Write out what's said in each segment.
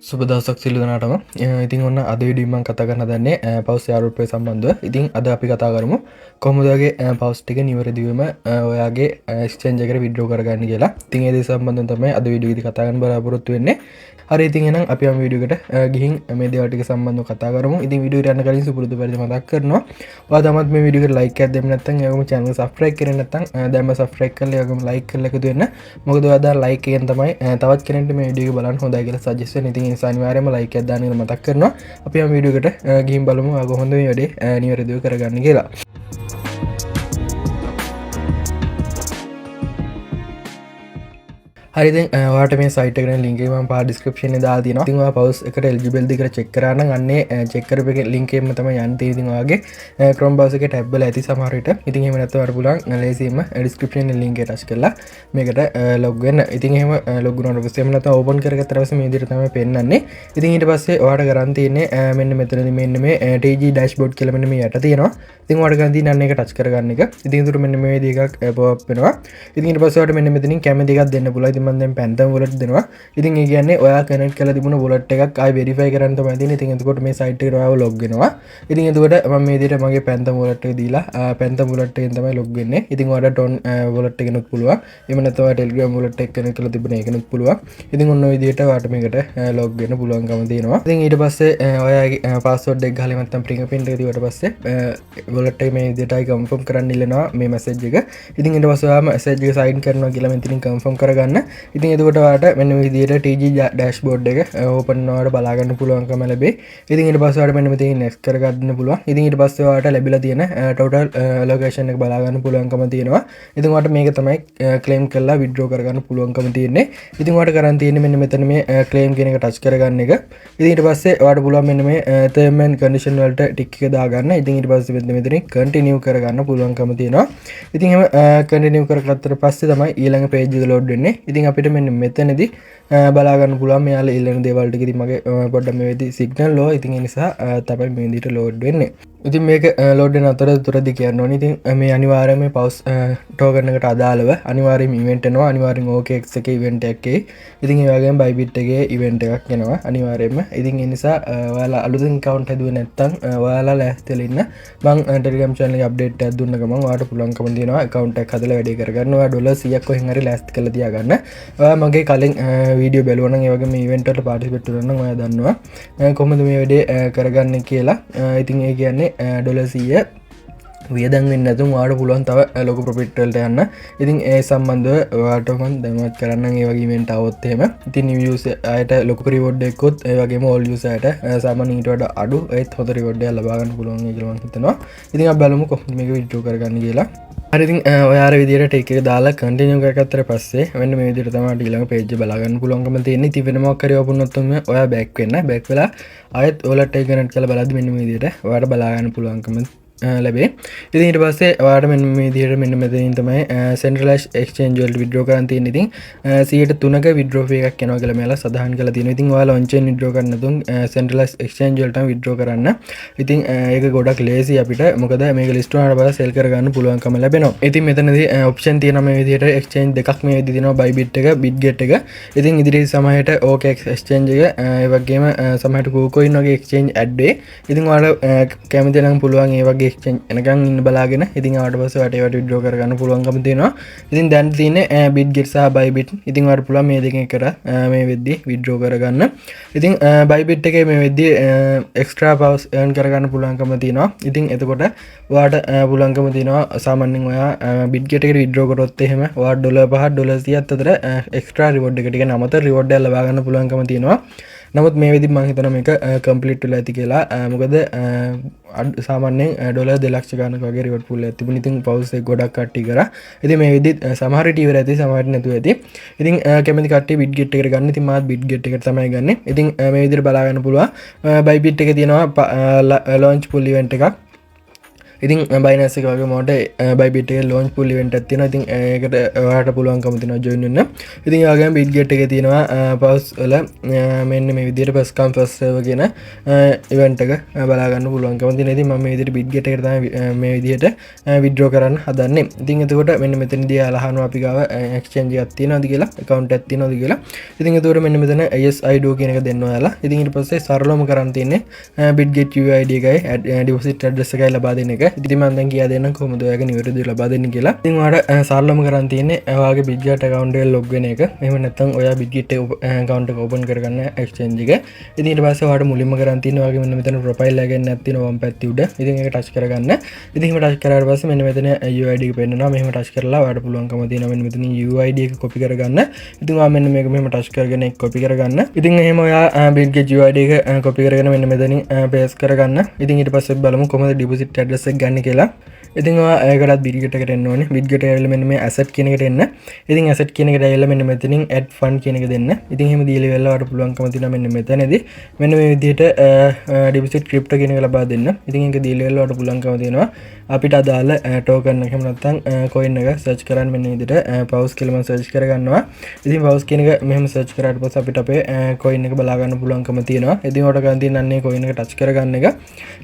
සුබ දවසක් සියලු දෙනාටම. ඉතින් ඔන්න අද වීඩියෝ මම කතා කරන්න දන්නේ පවුස් යාරුපේ සම්බන්ධව. ඉතින් අද අපි කතා කරමු කොහොමද ඔයගේ පවුස් ටික නිවැරදිවම ඔයාගේ එක්ස්චේන්ජ් එකට විත්ඩ්‍රෝ කරගන්න කියලා. ඉතින් ඒ දේ සම්බන්ධව තමයි අද වීඩියෝ එකේදී කතා කරන්න බලාපොරොත්තු වෙන්නේ. හරි ඉතින් එහෙනම් අපි යමු වීඩියෝ එකට ගිහින් මේ දේවල් ටික සම්බන්ධව කතා කරමු. ඉතින් වීඩියෝ එකට යන්න කලින් සුපුරුදු පරිදි මතක් කරනවා. ඔයා තමත් මේ වීඩියෝ එකට ලයික් එකක් දෙන්න නැත්නම් ඒවම channel එක subscribe කරේ නැත්නම් දැන්ම subscribe කරලා ඒවම like කරලා එකතු වෙන්න. මොකද ඔයා දාන like එකෙන් තමයි තවත් කෙනෙක්ට මේ වීඩියෝ එක බලන්න හොඳයි කියලා suggest වෙන්නේ. ඉතින් ඒ නිසා අනිවාර්යයෙන්ම like එකක් දාන්න කියලා මතක් කරනවා. අපි යමු වීඩියෝ එකට ගිහින් බලමු ඔයා කොහොමද මේ වැඩේ නිවැරදිව කරගන්නේ කියලා. හරි දැන් ඔයාලට මේ සයිට් එකට ලින්ක් එක මම පාඩ ඩිස්ක්‍රිප්ෂන් එකේ දාලා තියෙනවා. ඉතින් ඔයා පවුස් එකට එලිජිබල් ද කියලා චෙක් කරා නම් අන්නේ චෙක් කරපු එකේ ලින්ක් එකෙන්ම තමයි යන්න තියෙන්නේ. ඉතින් ඔයාගේ Chrome browser එකේ ටැබ් වල ඇති සමහර විට. ඉතින් එහෙම නැත්නම් ඔයාලට පුළුවන් ලේසියෙන්ම ඩිස්ක්‍රිප්ෂන් එකේ ලින්ක් එක ටච් කරලා මේකට ලොග් වෙන්න. ඉතින් එහෙම ලොග් වුණාට පස්සේ එහෙම නැත්නම් ඕපන් කරගත්තට පස්සේ මේ විදිහට තමයි පෙන්නන්නේ. ඉතින් ඊට පස්සේ ඔයාලට කරන් තියෙන්නේ මෙන්න මෙතනදී මෙන්න මේ TG dashboard කියලා මෙන්න මේ යට තියෙනවා. ඉතින් ඔයාලට ගන්න තියෙන අන්න එක ටච් කරගන්න එක. ඉතින් ඒකට මෙන්න මේ විදිහ එකක් pop up වෙනවා. ඉතින් ඊට පස්සේ ඔයාලට මෙන්න මෙතනින් කැමති එකක් දෙන්න පුළුවන්. ඉතින් මම දැන් Phantom wallet දෙනවා. ඉතින් ඒ කියන්නේ ඔයා කනෙක්ට් කරලා තිබුණ wallet එකක් ආයි verify කරන්න තමයි තියෙන්නේ. ඉතින් එතකොට මේ site එකට ඔයාව log වෙනවා. ඉතින් එතකොට මම මේ විදිහට මගේ Phantom wallet එක දීලා Phantom wallet එකෙන් තමයි log වෙන්නේ. ඉතින් ඔයාලට Ton wallet එකෙනුත් පුළුවන්. එහෙම නැත්නම් ඔයා Telegram wallet එක කනෙක්ට් කරලා තිබුණ එකෙනුත් පුළුවන්. ඉතින් ඔන්න ඔය විදිහට ඔයාලට මේකට log වෙන්න පුළුවන්කම තියෙනවා. ඉතින් ඊට පස්සේ ඔයාගේ password එක ගහලා නැත්නම් fingerprint එක දීවට පස්සේ wallet එක මේ විදිහටයි confirm කරන්න ඉල්ලනවා මේ message එක. ඉතින් ඊට පස්සේ ඔයා message එක sign කරනවා කියලා මෙතනින් confirm කරගන්න. ඉතින් එතකොට මෙන්න මේ විදිහට TG dashboard එක open කරනකොට බලා ගන්න පුළුවන්කම ලැබේ. ඉතින් ඊට පස්සේ ඔයාලට මෙන්න මෙතනින් next කරගන්න පුළුවන්. ඉතින් ඊට පස්සේ ඔයාලට ලැබිලා තියෙන total allocation එක බලා ගන්න පුළුවන්කම තියෙනවා. ඉතින් ඔයාලට මේක තමයි claim කරලා withdraw කරගන්න පුළුවන්කම තියෙන්නේ. ඉතින් ඔයාලට කරන් තියෙන්නේ මෙන්න මෙතන මේ claim කියන එක touch කරගන්න එක. ඉතින් ඊට පස්සේ ඔයාලට පුළුවන් මෙන්න මේ term and condition වලට tick එක දාගන්න. ඉතින් ඊට පස්සේ මෙතනින් continue කරගන්න පුළුවන්කම තියෙනවා. ඉතින් එහෙම continue කරගත්තට පස්සේ තමයි ඊළඟ page එක load වෙන්නේ. ඉතින් අපිට මෙන්න මෙතනදී බලාගන්න පුළුවන් මෙයාලා ඉල්ලන දේවල් ටික. ඉතින් මගේ පොඩ්ඩක් මේ වෙද්දි සිග්නල් ලෝ. ඉතින් ඒ නිසා තමයි මේ විදිහට ලෝඩ් වෙන්නේ. ඉතින් මේක ලෝඩ් වෙන අතරතුරදී කියන්න ඕනේ. ඉතින් මේ අනිවාර්යයෙන්ම මේ පවුස් ටෝකන් එකට අදාළව අනිවාර්යයෙන්ම ඉවෙන්ට් එනවා. අනිවාර්යයෙන් OKX එකේ ඉවෙන්ට් එකක් එයි. ඉතින් ඒ වගේම Bybit එකේ ඉවෙන්ට් එකක් එනවා අනිවාර්යයෙන්ම. ඉතින් ඒ නිසා ඔයාලා අලුතෙන් account හැදුවේ නැත්නම් ඔයාලා ලෑස්තිලා ඉන්න මම Telegram channel එකේ update එකක් දුන්න ගමන් ඔයාලට පුළුවන්කම තියෙනවා account එකක් හදලා වැඩේ කරගන්න. ඔයා $100ක් කොහෙන් හරි ලෑස්ති කරලා තියාගන්න. ඔයා මගේ කලින් වීඩියෝ බැලුවා නම් ඒ වගේ මේ ඉවෙන්ට් වලට පාටිසිපේට් කරනවා නම් ඔයා දන්නවා කොහොමද මේ වැඩේ කරගන්නේ කියලා. ඉතින් ඒ කියන්නේ $100 වියදම් වෙන්නේ නැතුව ඔයාලට පුළුවන් තව ලොකු ප්‍රොෆිට් වලට යන්න. ඉතින් ඒ සම්බන්ධව ඔයාලට මම දැනුවත් කරන්නම් ඒ වගේ ඉවෙන්ට් આવොත් එහෙම. ඉතින් new user අයට ලොකු reward එකකුත් ඒ වගේම all user අයට සාමාන්‍ය ඊට වඩා අඩු ඒත් හොඳ reward එකක් ලබා ගන්න පුළුවන් කියලා මම හිතනවා. ඉතින් අපි බලමු කොහොමද මේක withdraw කරගන්නේ කියලා. හරි ඉතින් ඔයාලා විදියට ටික එක දාලා continue කරගත්තට පස්සේ මෙන්න මේ විදියට තමයි ඊළඟ page එක බලා ගන්න පුළුවන්කම තියෙන්නේ. ඉතින් වෙන මොකක් හරි වුණොත් ඔයා back වෙන්න. back වෙලා ආයෙත් wallet එක connect කරලා බලද්දි මෙන්න මේ විදියට ඔයාලට බලා ගන්න පුළුවන්කම ලැබේ. ඉතින් ඊට පස්සේ ඔයාලට මෙන්න මේ විදිහට මෙන්න මෙතනින් තමයි centralized exchange වලට withdraw කරන්න තියෙන්නේ. ඉතින් 103ක withdraw fee එකක් යනවා කියලා මෙයාලා සඳහන් කරලා තියෙනවා. ඉතින් ඔයාලා on chain withdraw කරන්න නැතුන් centralized exchange වලට withdraw කරන්න. ඉතින් ඒක ගොඩක් ලේසි අපිට. මොකද මේක list වුණාට පස්සේ sell කරගන්න පුළුවන්කම ලැබෙනවා. ඉතින් මෙතනදී option තියෙනවා මේ විදිහට exchange දෙකක් මේ විදිහට තියෙනවා Bybit එක Bitget එක. ඉතින් ඉදිරියේ සමහරට OKX exchange එක ඒ වගේම සමහරට KuCoin වගේ exchange add වෙයි. ඉතින් ඔයාලා කැමති නම් පුළුවන් ඒ වගේ exchange එනකන් ඉන්න බලාගෙන ඉතින් ආවට පස්සේ ඒවට withdraw කරගන්න පුළුවන්කම තියෙනවා. ඉතින් දැන් තියෙන්නේ Bitget සහ Bybit. ඉතින් ඔයාලට පුළුවන් මේ දෙකෙන් එකට මේ වෙද්දී withdraw කරගන්න. ඉතින් Bybit එකේ මේ වෙද්දී extra powers earn කරගන්න පුළුවන්කම තියෙනවා. ඉතින් එතකොට ඔයාලට පුළුවන්කම තියෙනවා සාමාන්‍යයෙන් ඔයා Bitget එකට withdraw කරොත් එහෙම ඔයාලට $5 $100ක් අතර extra reward එක ටික අමතර reward එකක් ලබා ගන්න පුළුවන්කම තියෙනවා. නමුත් මේ වෙද්දි මම හිතනවා මේක කම්ප්ලීට් වෙලා ඇති කියලා. මොකද සාමාන්‍යයෙන් $2 ලක්ෂ ගණනක වගේ රිවර්ඩ් පූල් එකක් තිබුණා. ඉතින් පවුස් එක ගොඩක් කට්ටිය කරා. ඉතින් මේ වෙද්දි සමහර ටීවර් ඇති සමහර නැතුව ඇති. ඉතින් කැමති කට්ටිය Bitget එකට ගන්න. ඉතින් මාත් Bitget එකට තමයි ගන්නෙ. ඉතින් මේ විදිහට බලා ගන්න පුළුවන්. Bybit එකේ තියෙනවා launch pool event එකක්. ඉතින් බයිනස් එක වගේ මොට බයිබිට ලෝන් පුල් ඉවෙන්ට් එකක් තියෙනවා. ඉතින් ඒකට ඔයාලට පුළුවන්කම තියෙනවා ජොයින් වෙන්න. ඉතින් ඒ වගේම බිට්ගෙට් එකේ තියෙනවා පවුස් වල මෙන්න මේ විදිහට ෆස්ට් කම් ෆස්ට් සර්වර් කියන ඉවෙන්ට් එක බලා ගන්න පුළුවන්කම තියෙනවා. ඉතින් මම මේ විදිහට බිට්ගෙට් එකට තමයි මේ විදිහට විත්ඩ්‍රෝ කරන්න හදන්නේ. ඉතින් එතකොට මෙන්න මෙතනදී අහනවා අපි ගාව එක්ස්චේන්ජ් එකක් තියෙනවද කියලා, account එකක් තියෙනවද කියලා. ඉතින් එතකොට මෙන්න මෙතන ISIDO කියන එක දෙන්න ඔයාලා. ඉතින් ඊට පස්සේ සරලවම කරන් තියෙන්නේ බිට්ගෙට් UID එකයි deposit address එකයි ලබා දෙන එක. ඉතින් මම දැන් කියා දෙන්නම් කොහොමද ඔයාගේ නිවැරදිව ලබා දෙන්නේ කියලා. ඉතින් ඔයාලට සරලවම කරන් තියෙන්නේ ඔයාගේ බිට්ගෙට් account එකට log වෙන එක. එහෙම නැත්නම් ඔයා බිට්ගෙට් account එක open කරගන්න exchange එක. ඉතින් ඊට පස්සේ ඔයාලට මුලින්ම කරන් තියෙන්නේ ඔයාගේ මෙන්න මෙතන profile එක ගන්න තියෙනවා වම් පැත්තේ උඩ. ඉතින් ඒක touch කරගන්න. ඉතින් එහෙම touch කරාට පස්සේ මෙන්න මෙතන UID එක පෙන්නනවා. මෙහෙම touch කරලා ඔයාලට පුළුවන්කම තියෙනවා මෙන්න මෙතන UID එක copy කරගන්න. ඉතින් ඔයා මෙන්න මේක මෙහෙම touch කරගෙන ඒක copy කරගන්න. ඉතින් එහෙම ඔයා බිට්ගෙට් UID එක copy කරගෙන මෙන්න මෙතනින් paste කරගන්න. ඉතින් ඊට පස්සේ බලමු කොහොමද deposit address එක ගන්න කියලා. ඉතින් ඒකටත් බිට්ගෙට් එකට එන්න ඕනේ. බිට්ගෙට් එක ඇවිල්ලා මෙන්න මේ asset කියන එකට එන්න. ඉතින් asset කියන එකට ඇවිල්ලා මෙන්න මෙතනින් add fund කියන එක දෙන්න. ඉතින් එහෙම දීලා වෙලා ඔයාලට පුළුවන්කම තියෙනවා මෙන්න මෙතනදී මෙන්න මේ විදිහට deposit crypto කියන එක ලබා දෙන්න. ඉතින් ඒක දීලා වෙලා ඔයාලට පුළුවන්කම තියෙනවා අපිට අදාළ token එක එහෙම නැත්නම් coin එක search කරන්න මෙන්න විදිහට pause කියලා මම search කරගන්නවා. ඉතින් pause කියන එක මෙහෙම search කරාට පස්සේ අපිට අපේ coin එක බලා ගන්න පුළුවන්කම තියෙනවා. ඉතින් ඔයාලට ගන්න තියෙන අන්නේ coin එක touch කරගන්න එක.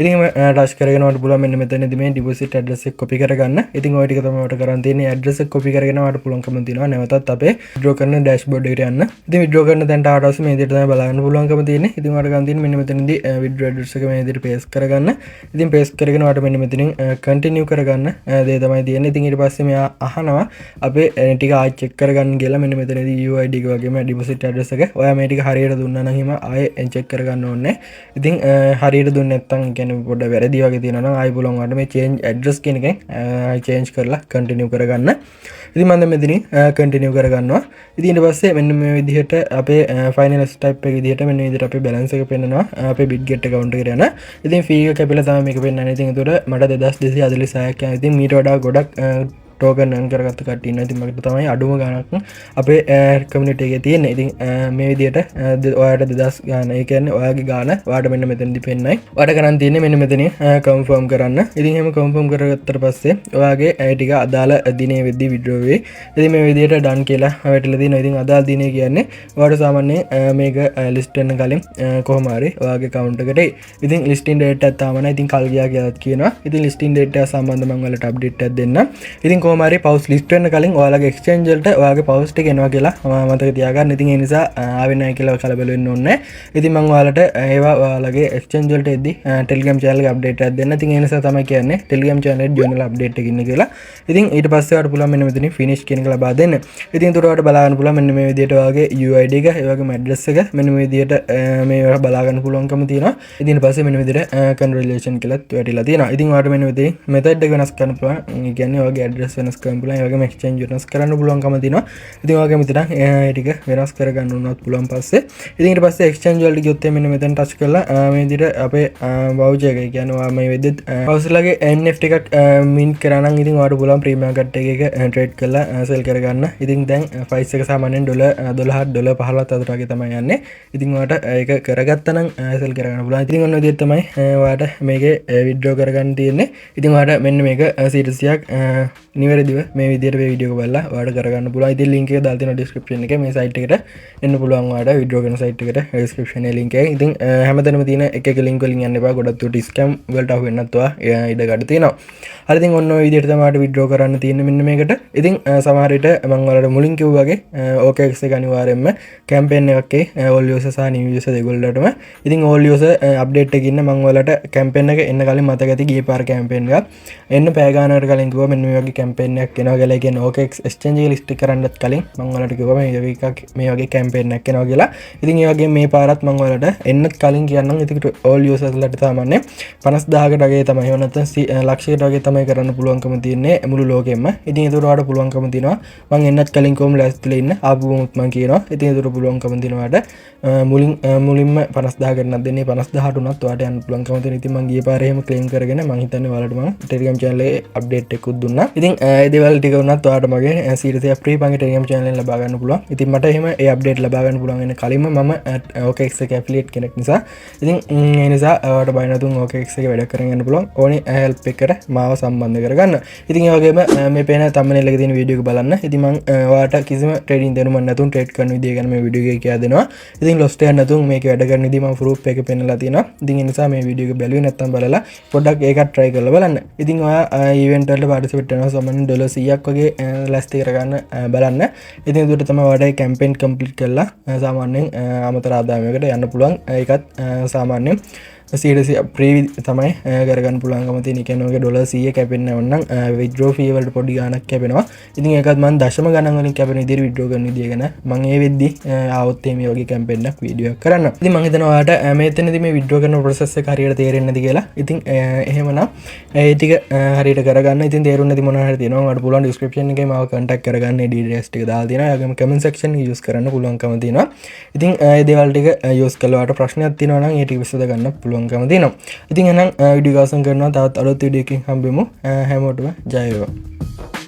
ඉතින් touch කරගෙන ඔයාලට පුළුවන් මෙන්න මෙතනදී මේ deposit address එක copy කරගන්න. ඉතින් ඔය ටික තමයි ඔයාලට කරන් තියෙන්නේ. address එක copy කරගෙන ඔයාලට පුළුවන්කම තියෙනවා නැවතත් අපේ withdraw කරන dashboard එකට යන්න. ඉතින් withdraw කරන තැනට ආවට පස්සේ මේ විදිහට තමයි බලා ගන්න පුළුවන්කම තියෙන්නේ. ඉතින් ඔයාලට ගන්න තියෙන්නේ මෙන්න මෙතනදී withdraw address එක මේ විදිහට paste කරගන්න. ඉතින් paste කරගෙන ඔයාලට මෙන්න මෙතනින් continue කරගන්න දේ තමයි තියෙන්නේ. ඉතින් ඊට පස්සේ මෙයා අහනවා අපේ ටික ආයෙ check කරගන්න කියලා මෙන්න මෙතනදී UID එක වගේම deposit address එක. ඔයා මේ ටික හරියට දුන්නා නම් එහෙම ආයෙ check කරගන්න ඕනේ. ඉතින් හරියට දුන්නේ නැත්නම් කියන්නේ පොඩ්ඩක් වැරදි වගේ තියෙනවා නම් ආයෙ බලන්න ඔයාලට මේ change address කියන එකෙන් change කරලා continue කරගන්න. ඉතින් මම දැන් මෙතනින් continue කරගන්නවා. ඉතින් ඊට පස්සේ මෙන්න මේ විදිහට අපේ final step එක විදිහට මෙන්න මේ විදිහට අපේ balance එක පෙන්නනවා අපේ bitget account එකට යන. ඉතින් fee එක කැපිලා තමයි මේක පෙන්නන්නේ. ඉතින් ඒතකොට මට 2246ක් යනවා. ඉතින් මීට වඩා ගොඩක් ටෝකන් earn කරගත්ත කට්ටිය ඉන්නවා. ඉතින් මට තමයි අඩුම ගාණක් අපේ community එකේ තියෙන්නේ. ඉතින් මේ විදිහට ඔයාලට 2000 ගාණ, ඒ කියන්නේ ඔයාගේ ගාණ ඔයාලට මෙන්න මෙතනදී පෙන්නයි. ඔයාලට කරන් තියෙන්නේ මෙන්න මෙතනින් confirm කරන්න. ඉතින් එහෙම confirm කරගත්තට පස්සේ ඔයාගේ ඒ ටික අදාළ දිනේ වෙද්දී withdraw වෙයි. ඉතින් මේ විදිහට done කියලා වැටලා තියෙනවා. ඉතින් අදාළ දිනේ කියන්නේ ඔයාලට සාමාන්‍යයෙන් මේක list වෙන්න කලින් කොහොම හරි ඔයාගේ account එකට එයි. ඉතින් listing date එක තාම නැහැ. ඉතින් කල් ගියා කියලාත් කියනවා. ඉතින් listing date එක සම්බන්ධව මම ඔයාලට update එකක් දෙන්නම්. ඉතින් කොහොමරි පවුස් ලිස්ට් වෙන්න කලින් ඔයාලගේ එක්ස්චේන්ජ් වලට ඔයාගේ පවුස් ටික එනවා කියලා මතක තියාගන්න. ඉතින් ඒ නිසා ආවෙ නැහැ කියලා කලබල වෙන්න ඕනේ නැහැ. ඉතින් මම ඔයාලට ඒවා ඔයාලගේ එක්ස්චේන්ජ් වලට එද්දි Telegram channel එකේ අප්ඩේට් එකක් දෙන්න. ඉතින් ඒ නිසා තමයි කියන්නේ Telegram channel එකේ journal update එක ඉන්න කියලා. ඉතින් ඊට පස්සේ ඔයාලට පුළුවන් මෙන්න මෙතනින් finish කියන එක ලබා දෙන්න. ඉතින් ඒකට ඔයාලට බලා ගන්න පුළුවන් මෙන්න මේ විදිහට ඔයාගේ UID එක, ඒ වගේම address එක මෙන්න මේ විදිහට මේ බලා ගන්න පුළුවන්කම තියෙනවා. ඉතින් ඊට පස්සේ මෙන්න විදිහට congratulations කියලා වැටිලා තියෙනවා. ඉතින් ඔයාලට මෙන්න විදිහේ method එක වෙනස් කරන්න පුළුවන්. ඒ කියන්නේ ඔයාගේ address වෙනස් කරන්න පුළුවන්. ඒ වගේම exchange වෙනස් කරන්න පුළුවන්කම තියෙනවා. ඉතින් ඔයාගේ මෙතන ඒ ටික වෙනස් කරගන්න උනත් පුළුවන් පස්සේ. ඉතින් ඊට පස්සේ exchange වලට ගියොත් මෙන්න මෙතන touch කරලා මේ විදිහට අපේ voucher එක, කියන්නේ ඔයා මේ වෙද්දි voucherලගේ NFT එකක් mint කරා නම් ඉතින් ඔයාලට පුළුවන් premium cut එකක trade කරලා sell කරගන්න. ඉතින් දැන් price එක සාමාන්‍යයෙන් $12 අතර වගේ තමයි යන්නේ. ඉතින් ඔයාලට ඒක කරගත්තා නම් sell කරගන්න පුළුවන්. ඉතින් ඔන්න විදිහට තමයි ඔයාලට මේකේ withdraw කරගන්න තියෙන්නේ. ඉතින් ඔයාලට මෙන්න මේක series එකක් නිවැරදිව මේ විදිහට මේ වීඩියෝ එක බලලා ඔයාලට කරගන්න පුළුවන්. ඉතින් link එක දාලා තියෙනවා description එකේ. මේ site එකට එන්න පුළුවන් ඔයාලට withdraw කරන site එකට description එකේ link එක. ඉතින් හැමතැනම තියෙන එක link වලින් යන්න එපා. ගොඩක් දුරට scam වලට අහු වෙන්නත් ඔයා ඉඩ ගන්න තියෙනවා. හරි, ඉතින් ඔන්න ඔය විදිහට තමයි ඔයාලට withdraw කරන්න තියෙන්නේ මෙන්න මේකට. ඉතින් සමහර විට මම ඔයාලට මුලින් කිව්වා වගේ OKX එක අනිවාර්යයෙන්ම campaign එකක් all user සහ new user දෙගොල්ලටම. ඉතින් all user update එකකින් ඉන්න මම ඔයාලට campaign එක එන්න කලින් මතක ඇති ගිය පාර campaign එකක් එන්න පැය ගානකට කලින් කිව්වා මෙන්න මේ වගේ campaign එකක් එනවා කියලා. කියන්නේ OKX exchange එක list කරන්නත් කලින් මම ඔයාලට කිව්වා මේ වගේ campaign එකක් එනවා කියලා. ඉතින් ඒ වගේ මේ පාරත් මම ඔයාලට එන්නත් කලින් කියන්නම්. ඉතින් all users ලට සාමාන්‍යයෙන් 50000කට වගේ තමයි, එහෙම නැත්නම් ලක්ෂයකට වගේ තමයි කරන්න පුළුවන්කම තියෙන්නේ මුළු ලෝකෙම. ඉතින් ඒකට ඔයාලට පුළුවන්කම තියෙනවා මම එන්නත් කලින් කොහොම ලෑස්තිලා ඉන්න ආපුවමුත් මම කියනවා. ඉතින් ඒකට පුළුවන්කම තියෙනවා ඔයාලට මුලින්ම 50000කට නක් දෙන්නේ 50000ට උනත් ඔයාලට යන්න පුළුවන්කම තියෙනවා. ඉතින් මම ගිය පාරේ එහෙම claim කරගෙන මම හිතන්නේ ඔයාලට මම Telegram channel එකේ update එකකුත් දුන්නා. ඉතින් ඒදවල් ටික වුණත් වාට මගේ සිරසිය ප්‍රී පගේ ටෙලියම් චනල ලබාගන්න පුළුවන් ඉතින් මට එහම ඒ අප්ඩේට් ලබාගන්න පුළුවන් කලින්ම ම ඕකෙක් ඇෆලිට් කෙනෙක් නිසා ඉතින් එනිසා ට බයිනතුන් ඕකෙක් එක වැඩ කරගන්න පුළුවන් ඕන ඇල් එකට මාව සම්බන්ධ කරගන්න ඉතින් ඒවගේම මේ පේන තමන ලෙගතින වීඩියක බලන්න ඉතිම වාට කිසිම ටෙඩින් දෙනුම නතුන් ටේට් කරන දිගන මේ විඩිය කියදෙනවා ඉතින් ලොස්ට නතුන් මේ වැඩගන්න දීම රුප් එක පෙනලා තින ඉතින් නිසා මේ විඩියක බැලි නත්තම් බලලා පොඩක් ඒකට ට්‍රයි කල බලන්න ඉතින් ඒවෙන්ටල පාටිසිපටන සමන් ඩොල සියක් වගේ ලැස්ති කරගන්න බලන්න ඉතින් දුට තම වඩයි කැම්පෙන්් කම්පලිට් කරලා සාමාන්‍යෙන් අමතරාදාමයකට යන්න පුළුවන් ඒකත් සාමාන්‍යයෙන් සීඩසි ප්‍රී තමයි ගරගන් පුළන්ගමති නිකනගේ ඩොල සිය කැපෙන්න්න ඔන්න විද්‍රෝ ෆීවලට පොඩි ගනක් කැපෙනවා ඉතින් ඒකත්මන් දශම ගනවලින් කැපෙන දිරි විඩ්‍රෝගන දියගෙන මගේ වෙද්දි අවත්තේම යෝගේ කැම්පෙන්න්නක් වීඩියෝ කරන්න ති මහිතනවාට මේතනති මේ විඩ්‍රෝගන ප්‍රසෙස් හරියට තේරෙන්නද කියලා ඉතින් එහෙමන ඒටික හරිට කරගන්න ඉතින් තේරුන්න මොනහර තිනවට පුලන් ඩිස්ක්‍රපෂන් එක ම කටක් කරගන්න ඩස්ටි දාතින යගම කමෙන් සක්ෂන් යස් කරන්න පුළුවන්කම තින ඉතින් ඒදවල්ටික යස් කලවට ප්‍රශ්නයක් තිනවන ඒටි විසද ගන්න පුළුවන් දින ඉතින් එනම් විඩිගාසන් කරන තවත් අලොත් විඩියකින් හම්බෙමු හැමෝටම ජයවා